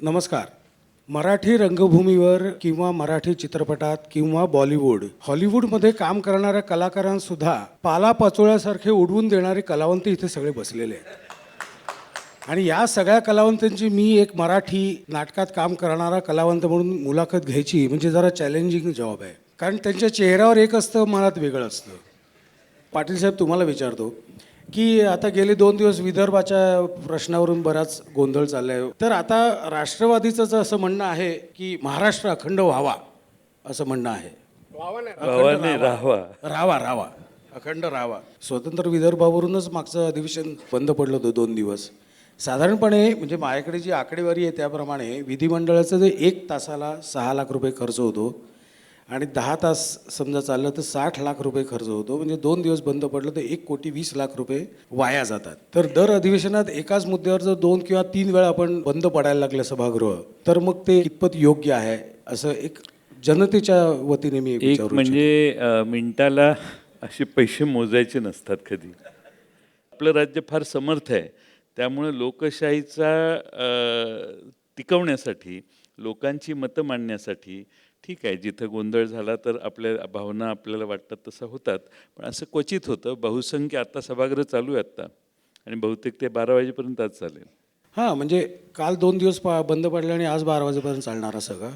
नमस्कार. मराठी रंगभूमीवर किंवा मराठी चित्रपटात किंवा बॉलिवूड हॉलिवूडमध्ये काम करणाऱ्या कलाकारांसुद्धा पालापाचोळ्यासारखे उडवून देणारे कलावंत इथे सगळे बसलेले आहेत. आणि या सगळ्या कलावंतांची मी एक मराठी नाटकात काम करणारा कलावंत म्हणून मुलाखत घ्यायची म्हणजे जरा चॅलेंजिंग जॉब आहे. कारण त्यांच्या चेहऱ्यावर एक असतं, मनात वेगळं असतं. पाटील साहेब, तुम्हाला विचारतो की आता गेले 2 दिवस विदर्भाच्या प्रश्नावरून बराच गोंधळ चाललाय. तर आता राष्ट्रवादीचं असं म्हणणं आहे की महाराष्ट्र अखंड व्हावा, असं म्हणणं आहे. राहावा अखंड राहावा. स्वतंत्र विदर्भावरूनच मागचं अधिवेशन बंद पडलं होतं 2 दिवस. साधारणपणे म्हणजे माझ्याकडे जी आकडेवारी आहे त्याप्रमाणे विधिमंडळाचं जे 1 तासाला 6 लाख रुपये खर्च होतो आणि 10 तास समजा चाललं तर 60 लाख रुपये खर्च होतो. म्हणजे 2 दिवस बंद पडलं तर 1,20,00,000 रुपये वाया जातात. तर दर अधिवेशनात एकाच मुद्द्यावर जर 2 किंवा 3 वेळा आपण बंद पडायला लागलं सभागृह, तर मग ते कितपत योग्य आहे असं एक जनतेच्या वतीने मी एक विचारू म्हणजे मिनिटाला असे पैसे मोजायचे नसतात कधी. आपलं राज्य फार समर्थ आहे, त्यामुळे लोकशाहीचा टिकवण्यासाठी, लोकांची मतं मांडण्यासाठी ठीक आहे, जिथं गोंधळ झाला तर आपल्या भावना आपल्याला वाटतात तसं होतात, पण असं क्वचित होतं. बहुसंख्य आत्ता सभागृह चालू आहे आत्ता आणि बहुतेक ते 12 वाजेपर्यंत आज चालेल. हां, म्हणजे काल 2 दिवस बंद पडलं आणि आज 12 वाजेपर्यंत चालणार असं का?